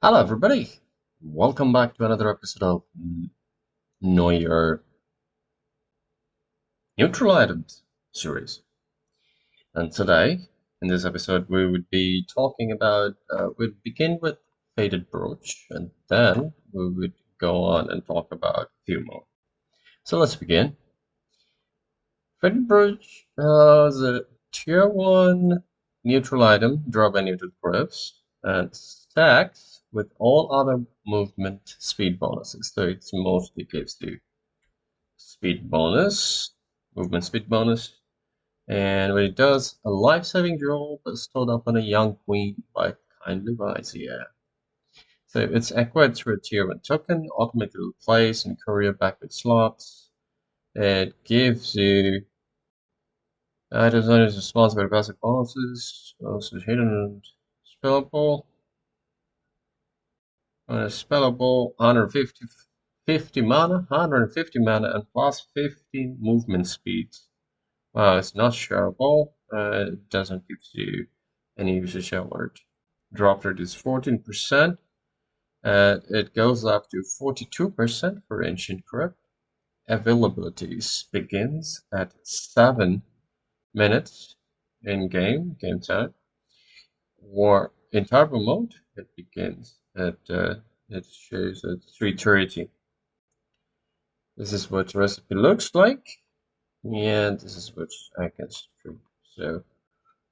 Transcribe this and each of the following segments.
Hello, everybody. Welcome back to another episode of Know Your Neutral Items series. And today, in this episode, we would be talking about, we'd begin with Faded Brooch, and then we would go on and talk about a few more. So let's begin. Faded Brooch is a tier 1 neutral item, draw by neutral crypts, and stacks with all other movement speed bonuses. So it mostly gives you speed bonus, movement speed bonus, and what it does, a life-saving draw bestowed upon a young queen by Kindly Vizier. So it's acquired through a tier 1 token, automatically placed in courier backward slots. It gives you items on its response by passive bonuses, also hidden and spellable. Spellable 150 mana, 150 mana, and plus 15 movement speed. It's not shareable. It doesn't give you any usage alert. Drop rate is 14%. It goes up to 42% for Ancient Crypt. Availability begins at 7 minutes in game time. Or in turbo mode, it begins at it shows at 3:30. This is what the recipe looks like, and this is what I can stream. So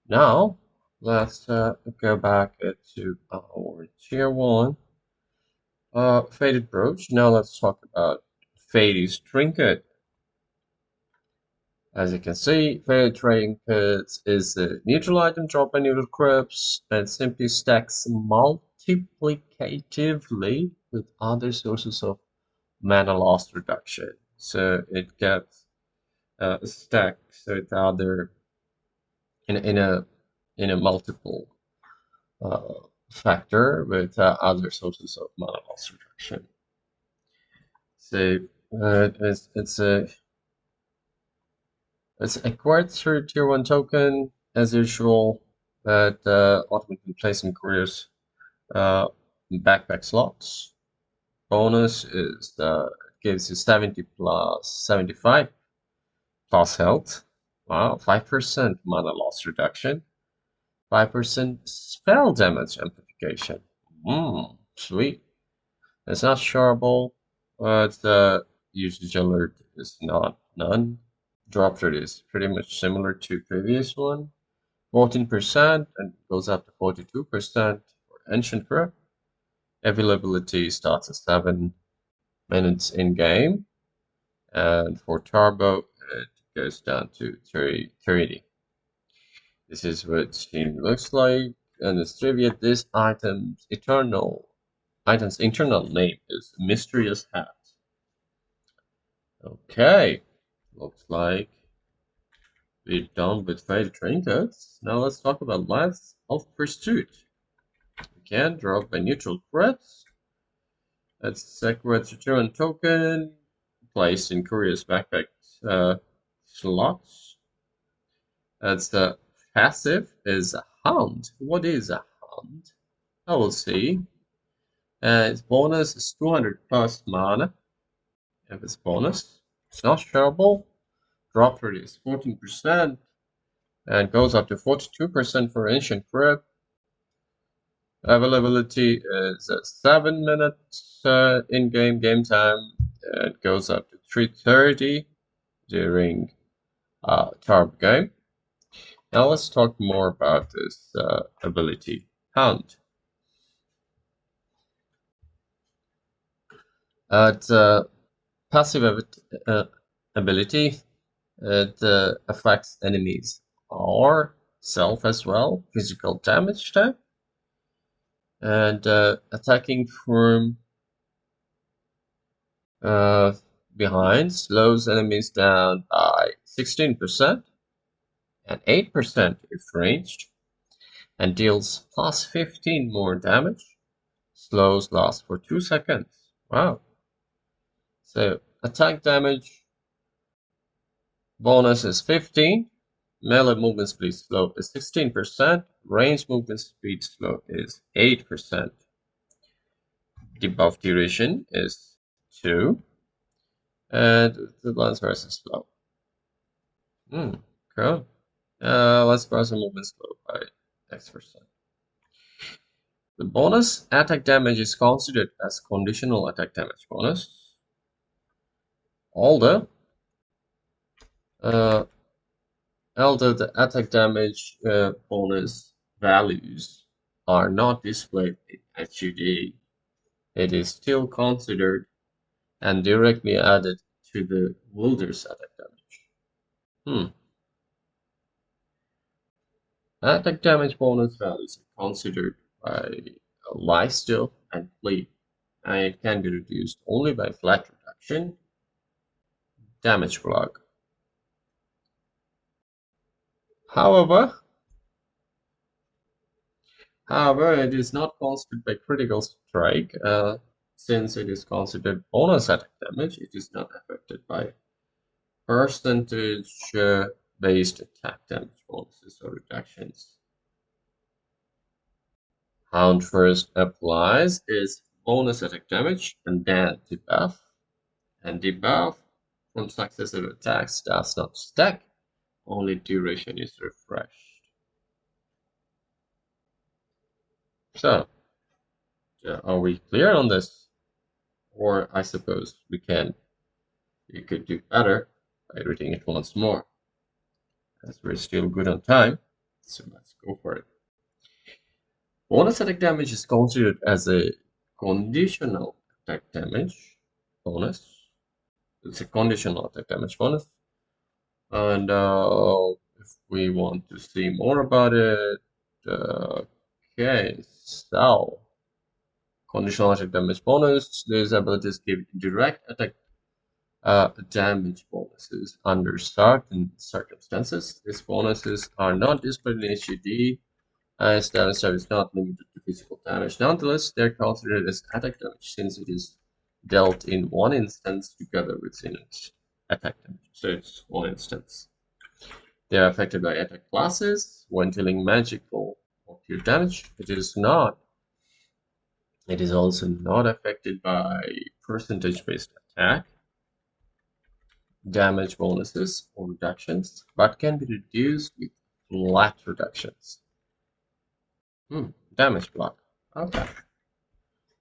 now let's go back to our tier 1 Faded Brooch. Now let's talk about Fade's Trinket. As you can see, Faded Trinket is a neutral item dropped by neutral crypts and simply stacks multiplicatively with other sources of mana loss reduction. So it gets stacks with other in a multiple factor with other sources of mana loss reduction. So it's acquired through tier 1 token as usual, but automatically placed in couriers backpack slots. Bonus is gives you 70 plus 75 plus health. Wow, 5% mana loss reduction. 5% spell damage amplification. Sweet. It's not shareable, but the usage alert is not none. Drop rate is pretty much similar to previous one. 14% and goes up to 42% for Ancient Crypt. Availability starts at 7 minutes in game. And for Turbo, it goes down to 30. This is what it looks like. And the trivia, this item's internal name is Mysterious Hat. Okay, looks like we're done with Faded Trinkets. Now let's talk about Lance of Pursuit. We can draw by neutral threats. That's Sacred Return token placed in Courier's backpack slots. That's the passive is a Hound. What is a Hound? I will see. Its bonus is 200 plus mana. If it's bonus, it's not shareable. Drop rate is 14% and goes up to 42% for Ancient Crypt. Availability is 7 minutes in-game time. It goes up to 3:30 during Tarp game. Now let's talk more about this ability, Hound. It's a passive ability. It affects enemies or self as well, physical damage type, and attacking from behind slows enemies down by 16% and 8% if ranged, and deals plus 15 more damage. Slows last for 2 seconds. Wow. So attack damage bonus is 15. Melee movement speed slow is 16%. Range movement speed slow is 8%. debuff duration is 2, and the lens versus slow. Cool. Let's browse the movement slow by X%. The bonus attack damage is considered as conditional attack damage bonus, although the attack damage bonus values are not displayed in HUD, it is still considered and directly added to the wielder's attack damage. Attack damage bonus values are considered by lifesteal and cleave, and it can be reduced only by flat reduction, damage block. However, it is not considered by critical strike. Since it is considered bonus attack damage, it is not affected by percentage based attack damage bonuses or reductions. Hound first applies is bonus attack damage and then debuff. And debuff from successive attacks does not stack, only duration is refreshed. So, are we clear on this? Or I suppose you could do better by reading it once more, as we're still good on time, so let's go for it. Bonus attack damage is considered as a conditional attack damage bonus. It's a conditional attack damage bonus. And if we want to see more about it, okay, so conditional attack damage bonus, these abilities give direct attack damage bonuses under certain circumstances. These bonuses are not displayed in HUD, as damage type is not limited to physical damage. Nonetheless, they're considered as attack damage since it is dealt in one instance together with its attack damage. So it's one instance. They are affected by attack classes when dealing magical or pure damage. It is also not affected by percentage-based attack damage bonuses or reductions, but can be reduced with flat reductions. Damage block. Okay.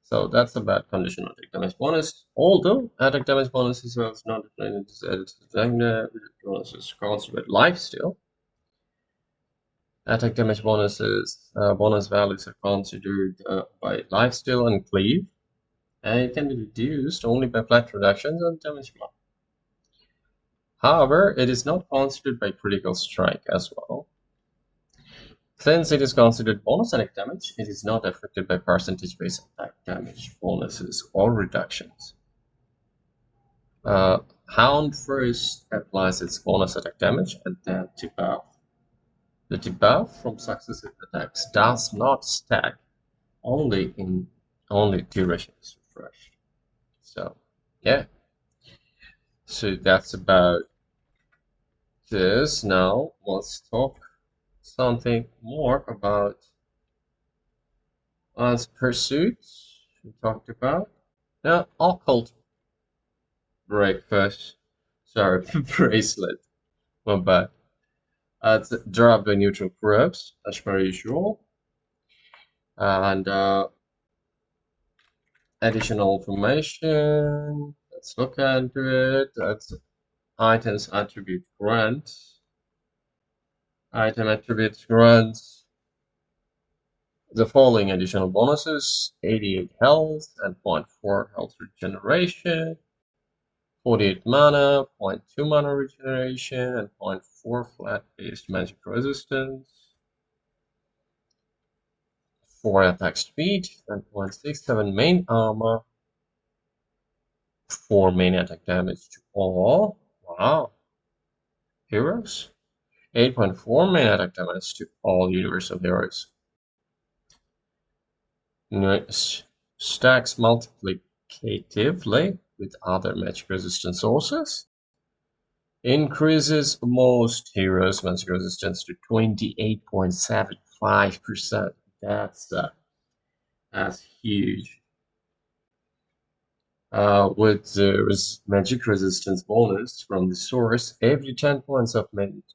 So that's about conditional attack damage bonus. Although attack damage bonus is not defined as attack bonus is considered lifesteal. Attack damage bonuses, bonus values are considered by lifesteal and cleave, and it can be reduced only by flat reductions and damage block. However, it is not considered by critical strike as well. Since it is considered bonus attack damage, it is not affected by percentage-based attack damage bonuses or reductions. Hound first applies its bonus attack damage and then debuff. The debuff from successive attacks does not stack, only duration is refreshed. So yeah. So that's about this. Now let's talk something more about pursuits we talked about. Now occult breakfast. Sorry, bracelet. My bad. It's drop the neutral corrupts as per usual. And additional information. Let's look into it. That's items attribute grant. Item attributes grants the following additional bonuses: 88 health and 0.4 health regeneration, 48 mana, 0.2 mana regeneration, and 0.4 flat-based magic resistance, 4 attack speed, and 0.67 main armor, 4 main attack damage to all. Wow. Heroes. 8.4 main attack damage to all universal heroes. Stacks multiplicatively with other magic resistance sources. Increases most heroes' magic resistance to 28.75%. That's huge. With the magic resistance bonus from the source, every 10 points of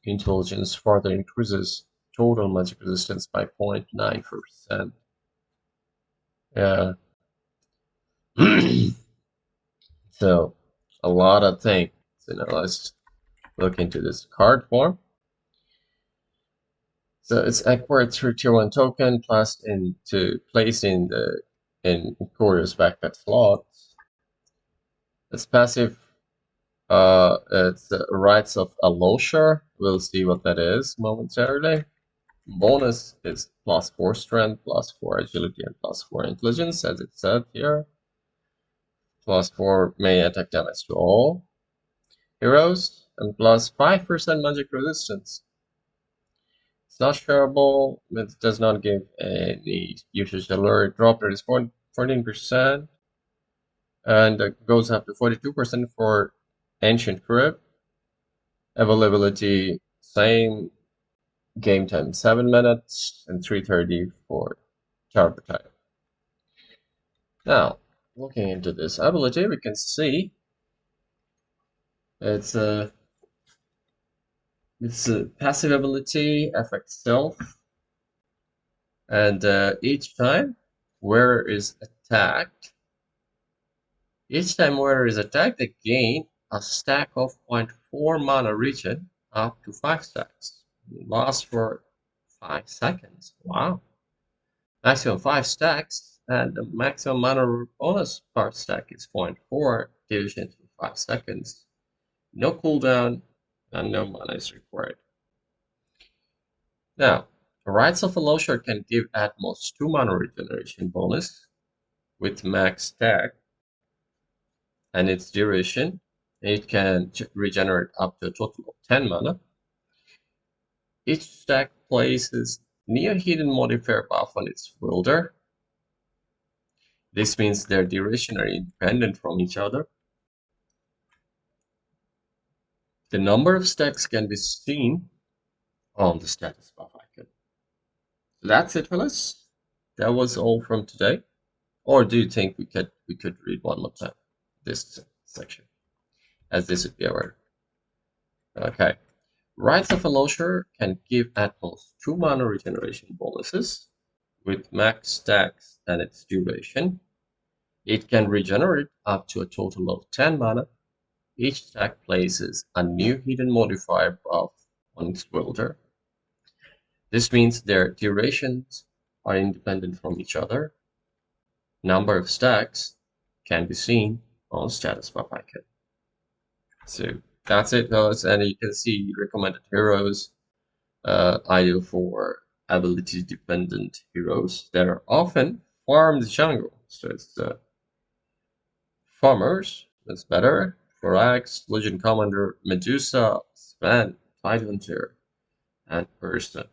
intelligence further increases total magic resistance by 0.9%. Yeah. So, a lot of things. Let's look into this card form. So it's acquired through tier 1 token, placed in Courier's backpack slot. It's passive. It's Rites of Alosha. We'll see what that is momentarily. Bonus is +4 strength, +4 agility, and +4 intelligence, as it said here. +4 may attack damage to all heroes, and +5% magic resistance. It's not shareable. It does not give any usage alert. Drop rate is 14%, and it goes up to 42% for Ancient Crypt. Availability same. Game time 7 minutes and 3:30 for Charter time. Now, looking into this ability, we can see it's a passive ability, affects stealth, and each time wearer is attacked, they gain a stack of 0.4 mana regen up to 5 stacks. It lasts for 5 seconds. Wow. Maximum 5 stacks, and the maximum mana bonus per stack is 0.4 division to 5 seconds. No cooldown, and no mana is required. Now, Rites of Alosha can give at most 2 mana regeneration bonus with max stack, and its duration, it can regenerate up to a total of 10 mana. Each stack places near hidden modifier buff on its wielder. This means their duration are independent from each other. The number of stacks can be seen on the status buff icon. So that's it, fellas. That was all from today. Or do you think we could read one more time this section, as this would be our okay. Rites of Alosha can give at most 2 mana regeneration bonuses with max stacks and its duration. It can regenerate up to a total of 10 mana. Each stack places a new hidden modifier buff on its wielder. This means their durations are independent from each other. Number of stacks can be seen on status buff icon. So that's it, guys, and you can see recommended heroes, ideal for ability dependent heroes that are often farmed jungle. So it's farmers, that's better. Thorax, Legion Commander, Medusa, Sven, Tidehunter, and Person.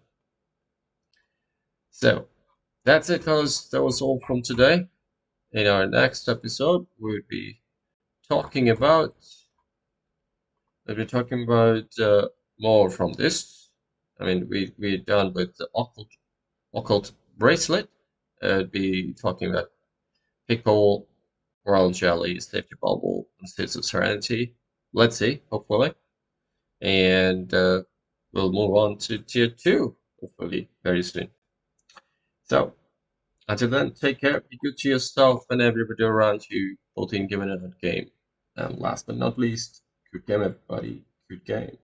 So that's it, fellas. That was all from today. In our next episode, we'll be talking about more from this. I mean, we're done with the occult bracelet. We'll be talking about Pickle, Royal Jelly, Safety Bubble, and States of Serenity. Let's see, hopefully. And we'll move on to tier 2, hopefully, very soon. So, until then, take care, be good to yourself and everybody around you, both in game and out game. And last but not least, good game, everybody. Good game.